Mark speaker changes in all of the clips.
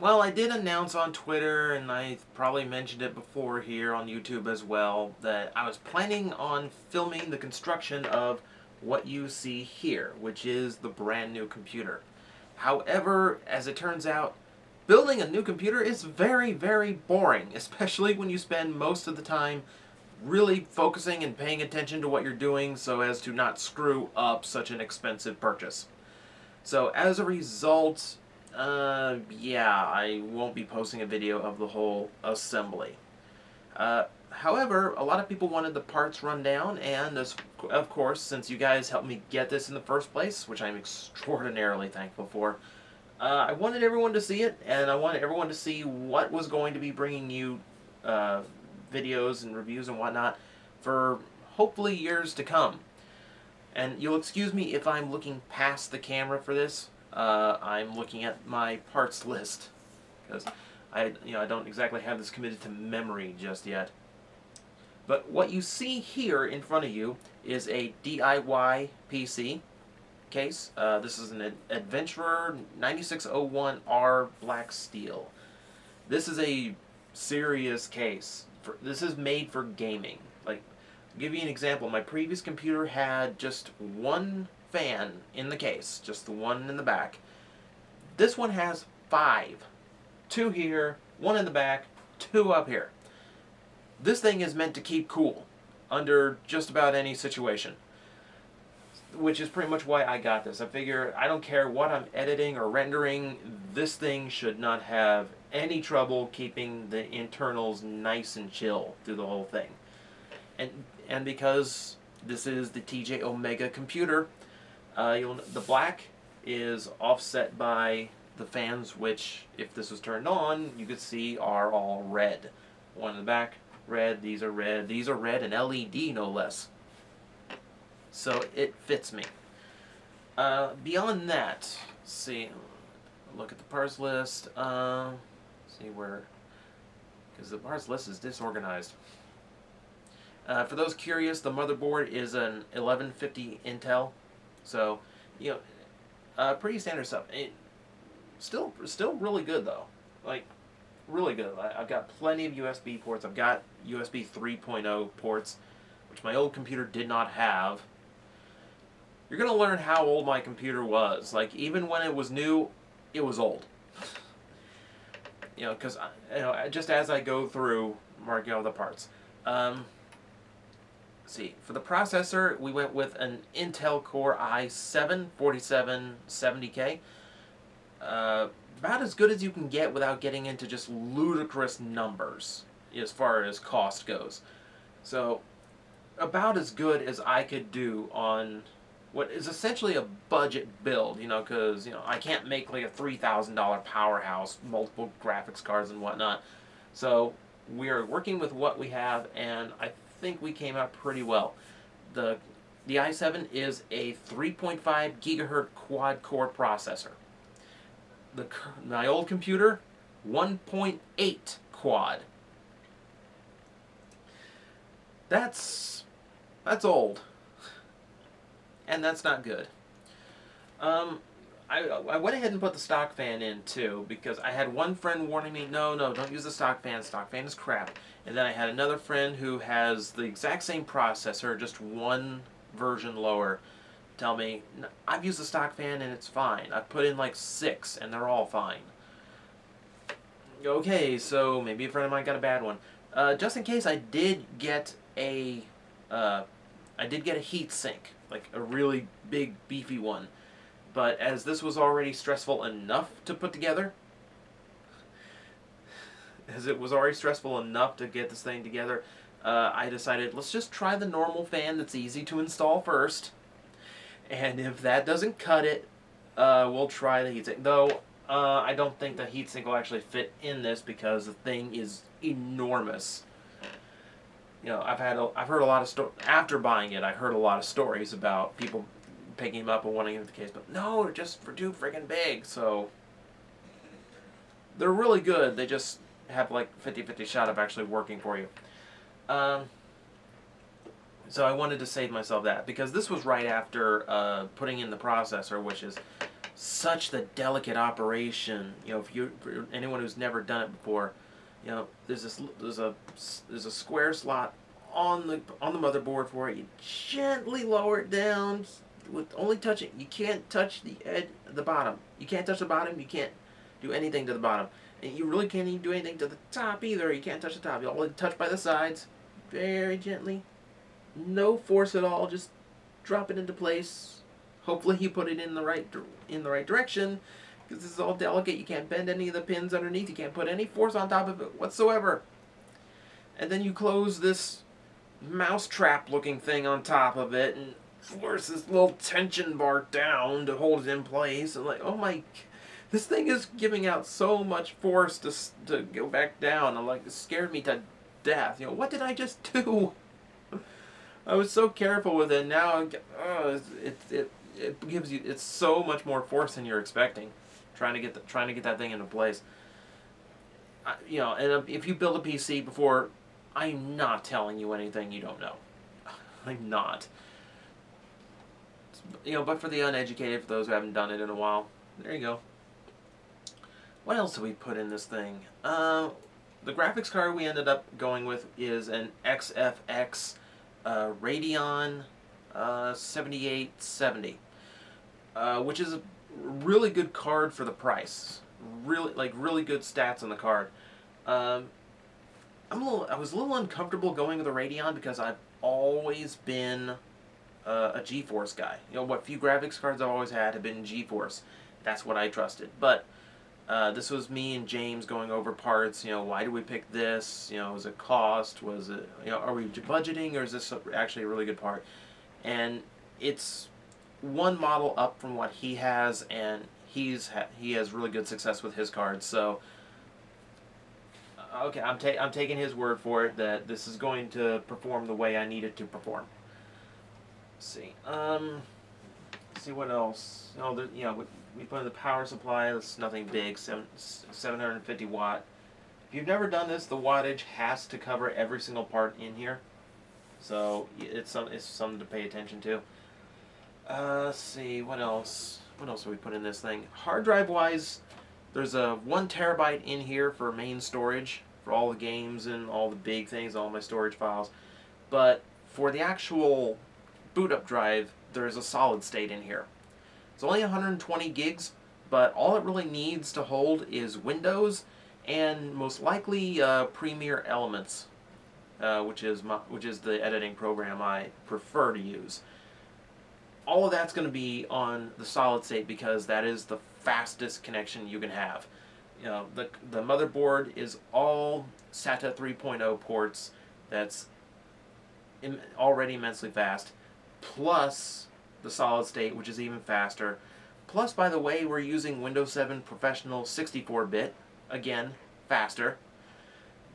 Speaker 1: Well, I did announce on Twitter, and I probably mentioned it before here on YouTube as well, that I was planning on filming the construction of what you see here, which is the brand new computer. However, as it turns out, building a new computer is very, very boring, especially when you spend most of the time really focusing and paying attention to what you're doing so as to not screw up such an expensive purchase. So as a result, yeah, I won't be posting a video of the whole assembly. However, a lot of people wanted the parts rundown, and of course, since you guys helped me get this in the first place, which I'm extraordinarily thankful for, I wanted everyone to see it, and I wanted everyone to see what was going to be bringing you videos and reviews and whatnot for hopefully years to come. And you'll excuse me if I'm looking past the camera for this. I'm looking at my parts list because I don't exactly have this committed to memory just yet. But what you see here in front of you is a DIY PC case. This is an Adventurer 9601R black steel. This is a serious case. This is made for gaming. Like, I'll give you an example. My previous computer had just one fan in the case, just the one in the back. This one has 5. 2 here, 1 in the back, 2 up here. This thing is meant to keep cool under just about any situation, which is pretty much why I got this. I figure I don't care what I'm editing or rendering, this thing should not have any trouble keeping the internals nice and chill through the whole thing. And because this is the TJOmega computer, the black is offset by the fans, which, if this was turned on, you could see are all red. One in the back, red, these are red, and LED no less. So it fits me. Beyond that, let's see, look at the parts list, see where, because the parts list is disorganized. For those curious, the motherboard is an 1150 Intel, so, pretty standard stuff. Still really good though, like, really good. I've got plenty of USB ports. I've got USB 3.0 ports, which my old computer did not have. You're going to learn how old my computer was. Like, even when it was new, it was old. Because, just as I go through marking all the parts. See, for the processor, we went with an Intel Core i7 4770K. About as good as you can get without getting into just ludicrous numbers as far as cost goes. So, about as good as I could do on what is essentially a budget build, because, I can't make like a $3,000 powerhouse, multiple graphics cards and whatnot. So, we are working with what we have, and I think we came out pretty well. The i7 is a 3.5 gigahertz quad-core processor. My old computer, 1.8 quad. That's old. And that's not good. I went ahead and put the stock fan in too, because I had one friend warning me, no, don't use the stock fan is crap. And then I had another friend who has the exact same processor, just one version lower, tell me, I've used the stock fan and it's fine. I've put in like 6 and they're all fine. Okay, so maybe a friend of mine got a bad one. Just in case, I did get a heat sink, like a really big beefy one. But as this was already stressful enough to put together, to get this thing together, I decided, let's just try the normal fan that's easy to install first. And if that doesn't cut it, we'll try the heatsink. Though, I don't think the heatsink will actually fit in this because the thing is enormous. I've heard a lot of after buying it, I heard a lot of stories about people picking them up and wanting them in the case, but no, they're just too friggin' big. So they're really good. They just have like 50-50 shot of actually working for you. So I wanted to save myself that, because this was right after putting in the processor, which is such the delicate operation. You know, if you, for anyone who's never done it before, you know, there's a square slot on the motherboard for it. You gently lower it down with only touching. You can't touch the edge, the bottom. You can't touch the bottom. You can't do anything to the bottom, and you really can't even do anything to the top either. You can't touch the top. You only touch by the sides, very gently. No force at all. Just drop it into place. Hopefully, you put it in the right direction, because this is all delicate. You can't bend any of the pins underneath. You can't put any force on top of it whatsoever. And then you close this mousetrap looking thing on top of it and force this little tension bar down to hold it in place. And like, oh my, this thing is giving out so much force to go back down. I'm like, it scared me to death. You know, what did I just do? I was so careful with it. Now, it gives you, it's so much more force than you're expecting. Trying to get that thing into place. You know, and if you build a PC before, I'm not telling you anything you don't know. I'm not. You know, but for the uneducated, for those who haven't done it in a while, there you go. What else did we put in this thing? The graphics card we ended up going with is an XFX Radeon 7870, which is a really good card for the price. Really good stats on the card. I was a little uncomfortable going with a Radeon because I've always been a GeForce guy. You know, what few graphics cards I've always had have been GeForce. That's what I trusted. But this was me and James going over parts. You know, why did we pick this? You know, was it cost? Was it, you know, are we budgeting, or is this actually a really good part? And it's one model up from what he has, and he has really good success with his cards. So okay, I'm taking his word for it that this is going to perform the way I need it to perform. Let's see. Let's see what else. Oh, you know, we put in the power supply. That's nothing big. 750 watt. If you've never done this, the wattage has to cover every single part in here. So it's something to pay attention to. Let's see, what else? What else do we put in this thing? Hard drive wise, there's a 1 terabyte in here for main storage for all the games and all the big things, all my storage files. But for the actual boot up drive, there's a solid state in here. It's only 120 gigs, but all it really needs to hold is Windows and most likely Premiere Elements, which is the editing program I prefer to use. All of that's going to be on the solid state because that is the fastest connection you can have. You know, the motherboard is all SATA 3.0 ports. That's already immensely fast, plus the solid state, which is even faster. Plus, by the way, we're using Windows 7 Professional 64-bit, again, faster.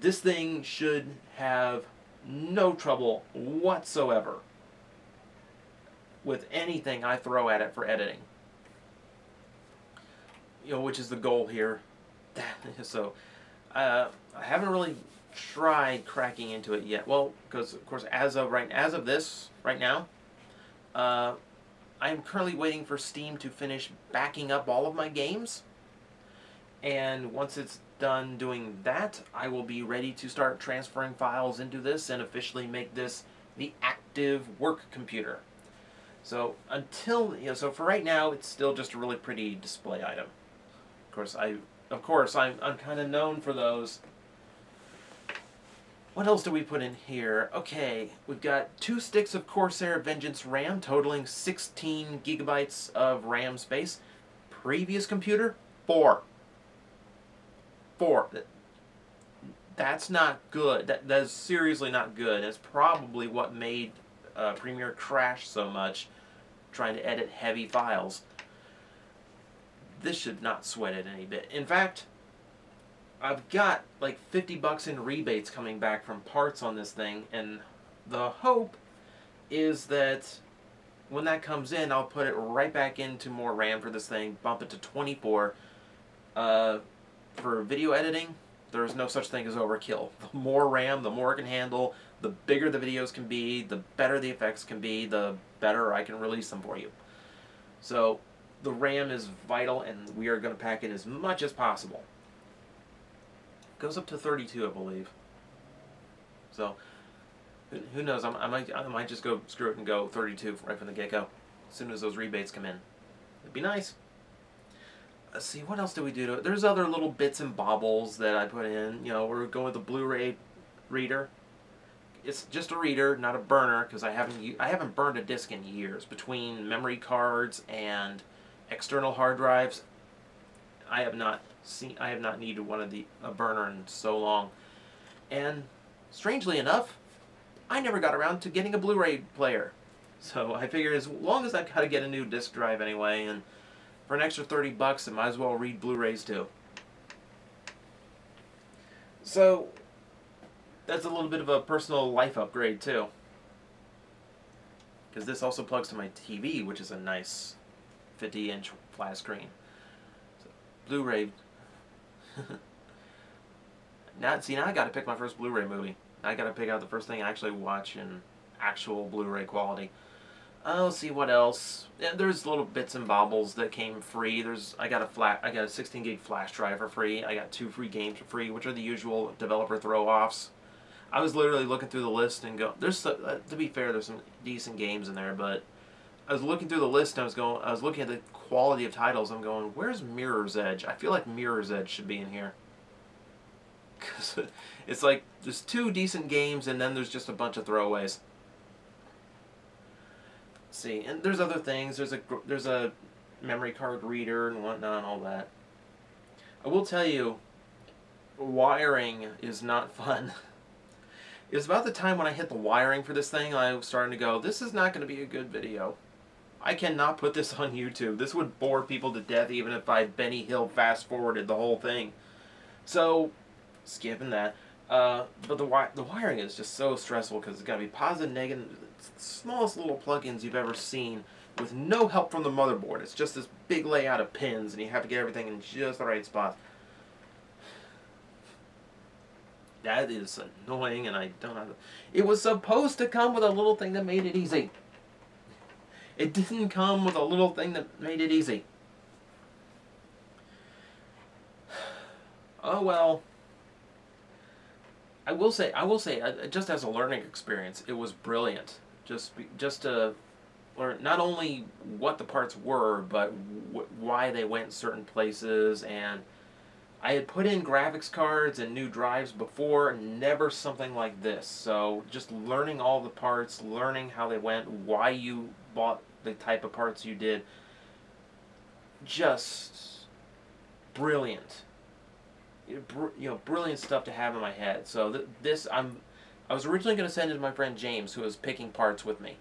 Speaker 1: This thing should have no trouble whatsoever with anything I throw at it for editing. You know, which is the goal here. So, I haven't really tried cracking into it yet. Well, because of course, as of this right now, I am currently waiting for Steam to finish backing up all of my games, and once it's done doing that, I will be ready to start transferring files into this and officially make this the active work computer. So until, you know, so for right now, it's still just a really pretty display item. Of course, I'm kind of known for those. What else do we put in here? Okay, we've got 2 sticks of Corsair Vengeance RAM, totaling 16 gigabytes of RAM space. Previous computer, 4. 4. That's not good. That is seriously not good. That's probably what made Premiere crash so much, trying to edit heavy files. This should not sweat it any bit. In fact, I've got like $50 in rebates coming back from parts on this thing, and the hope is that when that comes in, I'll put it right back into more RAM for this thing, bump it to 24. For video editing, there's no such thing as overkill. The more RAM, the more it can handle, the bigger the videos can be, the better the effects can be, the better I can release them for you. So the RAM is vital, and we are going to pack in as much as possible. It goes up to 32, I believe. So, who knows? I might just go screw it and go 32 right from the get-go, as soon as those rebates come in. It'd be nice. Let's see, what else do we do to it? There's other little bits and bobbles that I put in. You know, we're going with the Blu-ray reader. It's just a reader, not a burner, because I haven't burned a disc in years. Between memory cards and external hard drives, I have not needed a burner in so long. And strangely enough, I never got around to getting a Blu-ray player. So I figured as long as I've got to get a new disc drive anyway, and for an extra $30, I might as well read Blu-rays too. So that's a little bit of a personal life upgrade too, because this also plugs to my TV, which is a nice 50-inch flat screen. So, Blu-ray. Now I got to pick my first Blu-ray movie. I got to pick out the first thing I actually watch in actual Blu-ray quality. Let's see what else. Yeah, there's little bits and bobbles that came free. I got a 16 gig flash drive for free. I got 2 free games for free, which are the usual developer throw-offs. I was literally looking through the list and to be fair, there's some decent games in there, but I was looking through the list and I was looking at the quality of titles. I'm going, where's Mirror's Edge? I feel like Mirror's Edge should be in here. Because it's like there's 2 decent games and then there's just a bunch of throwaways. See, and there's other things. There's a memory card reader and whatnot and all that. I will tell you, wiring is not fun. It was about the time when I hit the wiring for this thing, I was starting to go, this is not going to be a good video. I cannot put this on YouTube. This would bore people to death even if I Benny Hill fast-forwarded the whole thing. So, skipping that. But the wiring is just so stressful because it's got to be positive, negative, the smallest little plugins you've ever seen with no help from the motherboard. It's just this big layout of pins and you have to get everything in just the right spot. That is annoying, and I don't know. It was supposed to come with a little thing that made it easy. It didn't come with a little thing that made it easy. Oh well. I will say, just as a learning experience, it was brilliant. Just to learn not only what the parts were, but why they went certain places. And I had put in graphics cards and new drives before, never something like this. So just learning all the parts, learning how they went, why you bought the type of parts you did, just brilliant. Brilliant stuff to have in my head. So I was originally going to send it to my friend James, who was picking parts with me.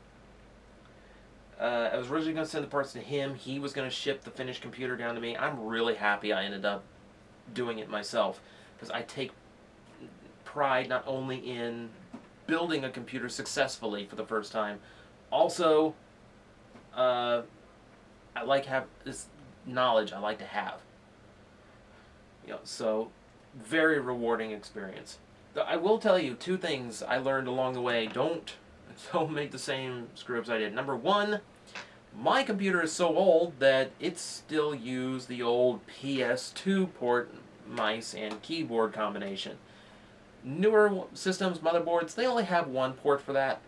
Speaker 1: I was originally going to send the parts to him. He was going to ship the finished computer down to me. I'm really happy I ended up doing it myself, because I take pride not only in building a computer successfully for the first time, also I like have this knowledge I like to have. So very rewarding experience. I will tell you 2 things I learned along the way. Don't make the same screw-ups I did. Number 1, my computer is so old that it still uses the old PS2 port mice and keyboard combination. Newer systems, motherboards, they only have 1 port for that.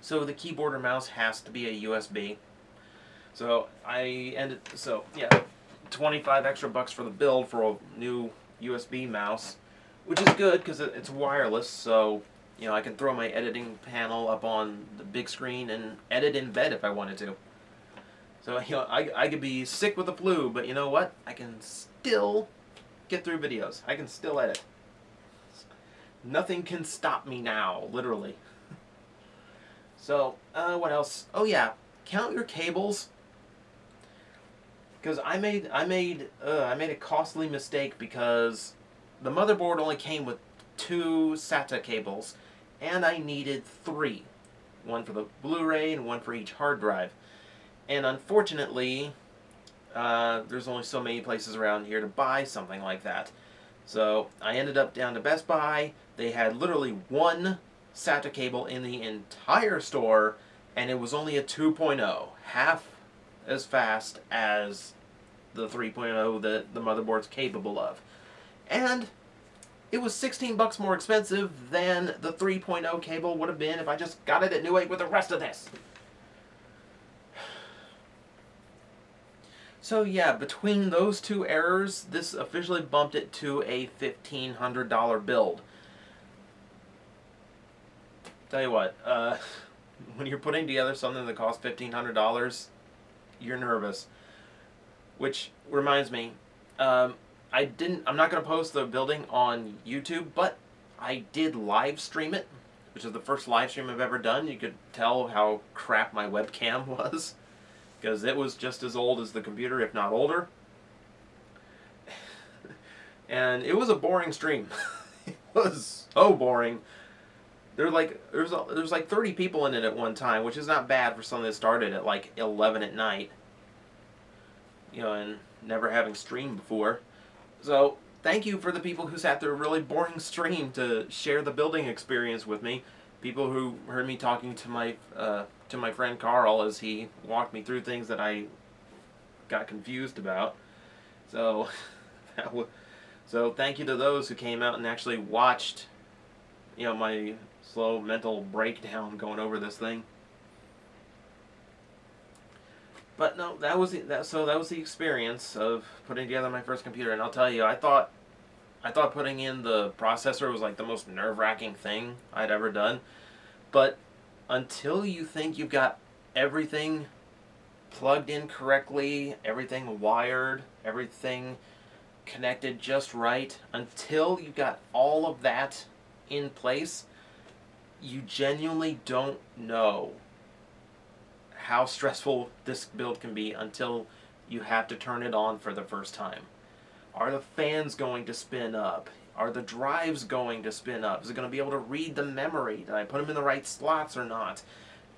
Speaker 1: So the keyboard or mouse has to be a USB. So yeah, 25 extra bucks for the build for a new USB mouse, which is good because it's wireless, so I can throw my editing panel up on the big screen and edit in bed if I wanted to. So I could be sick with the flu, but you know what? I can still get through videos. I can still edit. Nothing can stop me now, literally. So what else? Oh yeah, count your cables. Because I made a costly mistake because the motherboard only came with 2 SATA cables, and I needed 3. 1 for the Blu-ray and 1 for each hard drive. And unfortunately, there's only so many places around here to buy something like that. So I ended up down to Best Buy. They had literally 1 SATA cable in the entire store, and it was only a 2.0, half as fast as the 3.0 that the motherboard's capable of. And it was 16 bucks more expensive than the 3.0 cable would have been if I just got it at Newegg with the rest of this. So yeah, between those two errors, this officially bumped it to a $1,500 build. Tell you what, when you're putting together something that costs $1,500, you're nervous. Which reminds me, I'm not going to post the building on YouTube, but I did live stream it, which is the first live stream I've ever done. You could tell how crap my webcam was, because it was just as old as the computer, if not older. And it was a boring stream. It was so boring. There's like 30 people in it at one time, which is not bad for something that started at like 11 at night. You know, and never having streamed before. So thank you for the people who sat through a really boring stream to share the building experience with me. People who heard me talking to my friend Carl as he walked me through things that I got confused about. So so thank you to those who came out and actually watched, you know, my slow mental breakdown going over this thing. But no, that was the experience of putting together my first computer, and I'll tell you, I thought putting in the processor was like the most nerve-wracking thing I'd ever done. But until you think you've got everything plugged in correctly, everything wired, everything connected just right, until you've got all of that in place, you genuinely don't know how stressful this build can be until you have to turn it on for the first time. Are the fans going to spin up? Are the drives going to spin up? Is it going to be able to read the memory? Did I put them in the right slots or not?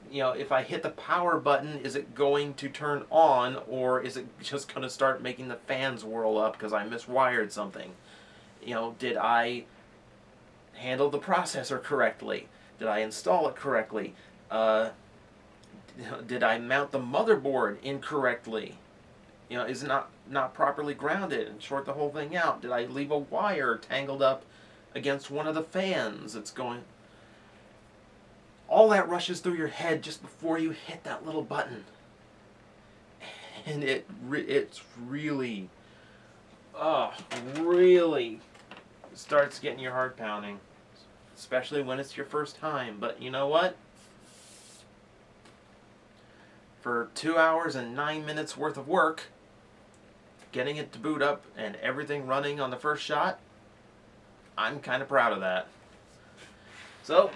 Speaker 1: You know, if I hit the power button, is it going to turn on, or is it just going to start making the fans whirl up because I miswired something? You know, did I handle the processor correctly? Did I install it correctly? Did I mount the motherboard incorrectly? You know, is it not properly grounded and short the whole thing out? Did I leave a wire tangled up against one of the fans that's going... All that rushes through your head just before you hit that little button. And it's really, really starts getting your heart pounding. Especially when it's your first time. But you know what? For 2 hours and 9 minutes worth of work, getting it to boot up and everything running on the first shot, I'm kind of proud of that. So,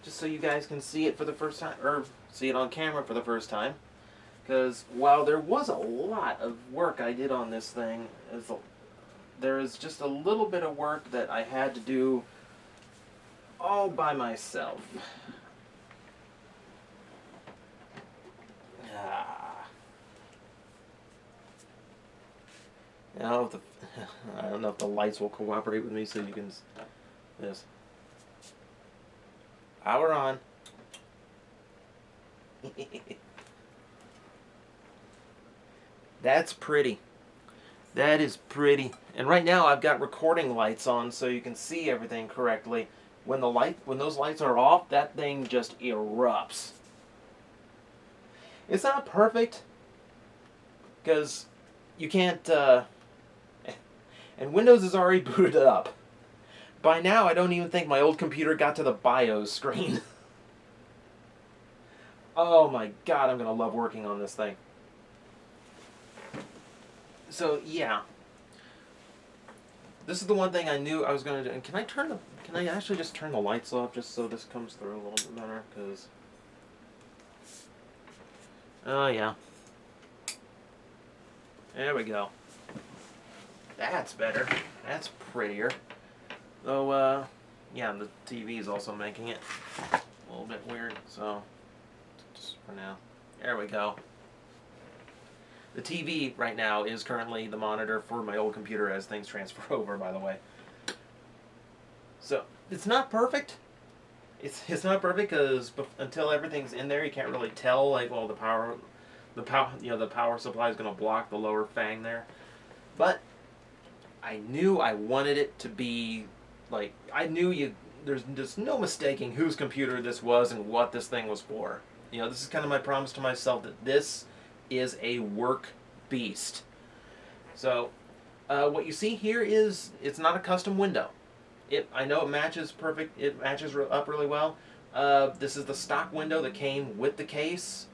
Speaker 1: just so you guys can see it for the first time, or see it on camera for the first time, because while there was a lot of work I did on this thing, there is just a little bit of work that I had to do all by myself. Now, I don't know if the lights will cooperate with me so you can... This. Power on. That's pretty. That is pretty. And right now I've got recording lights on so you can see everything correctly. When those lights are off, that thing just erupts. It's not perfect, because you can't, and Windows is already booted up. By now, I don't even think my old computer got to the BIOS screen. Oh my god, I'm going to love working on this thing. So, yeah. This is the one thing I knew I was going to do. And can I actually just turn the lights off just so this comes through a little bit better? Because... Oh, yeah. There we go. That's better. That's prettier. Though, yeah, the TV is also making it a little bit weird, so just for now. There we go. The TV right now is currently the monitor for my old computer as things transfer over, by the way. So, it's not perfect. it's not perfect because until everything's in there, you can't really tell like, well, the power supply is going to block the lower fang there. But I knew I wanted it to be like, I knew there's just no mistaking whose computer this was and what this thing was for. This is kind of my promise to myself that this is a work beast. So what you see here is, it's not a custom window. I know it matches perfect. It matches up really well. This is the stock window that came with the case.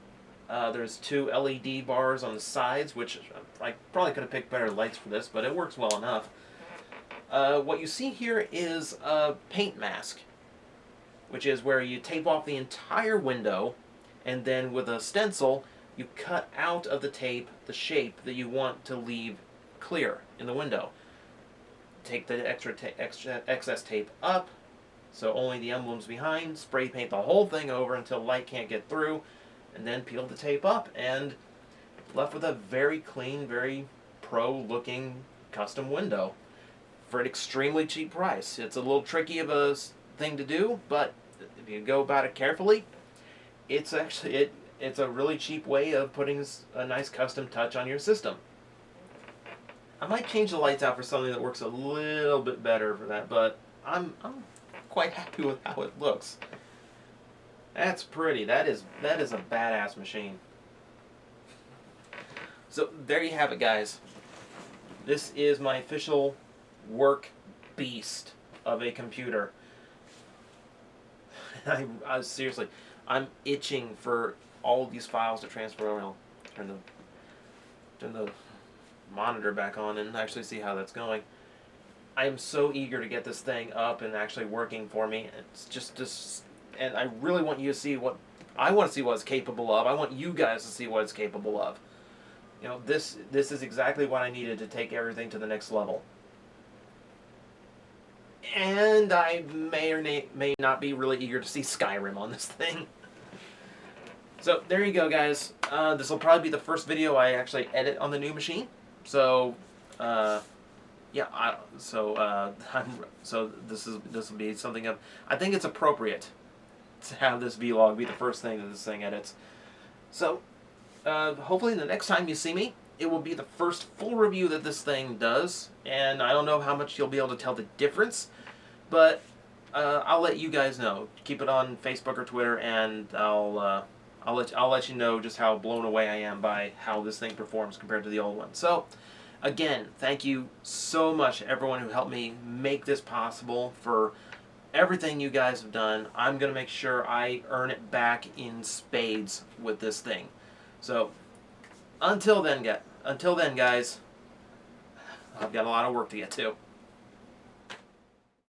Speaker 1: There's 2 LED bars on the sides, which I probably could have picked better lights for this, but it works well enough. What you see here is a paint mask, which is where you tape off the entire window, and then with a stencil, you cut out of the tape the shape that you want to leave clear in the window. Take the excess tape up, so only the emblem's behind, spray paint the whole thing over until light can't get through, and then peel the tape up, and left with a very clean, very pro-looking custom window for an extremely cheap price. It's a little tricky of a thing to do, but if you go about it carefully, it's actually it's a really cheap way of putting a nice custom touch on your system. I might change the lights out for something that works a little bit better for that, but I'm quite happy with how it looks. That's pretty. That is a badass machine. So there you have it, guys. This is my official work beast of a computer. I seriously, I'm itching for all of these files to transfer over. I'll turn the monitor back on and actually see how that's going. I am so eager to get this thing up and actually working for me. It's just and I really want you to see what it's capable of. I want you guys to see what it's capable of. This is exactly what I needed to take everything to the next level. And I may or may not be really eager to see Skyrim on this thing. So there you go, guys. This will probably be the first video I actually edit on the new machine. So yeah, so this will be something of, I think it's appropriate to have this vlog be the first thing that this thing edits. So hopefully the next time you see me, it will be the first full review that this thing does, and I don't know how much you'll be able to tell the difference, but I'll let you guys know. Keep it on Facebook or Twitter, and I'll let you know just how blown away I am by how this thing performs compared to the old one. So again, thank you so much everyone who helped me make this possible, for everything you guys have done. I'm going to make sure I earn it back in spades with this thing. So until then, guys, I've got a lot of work to get to.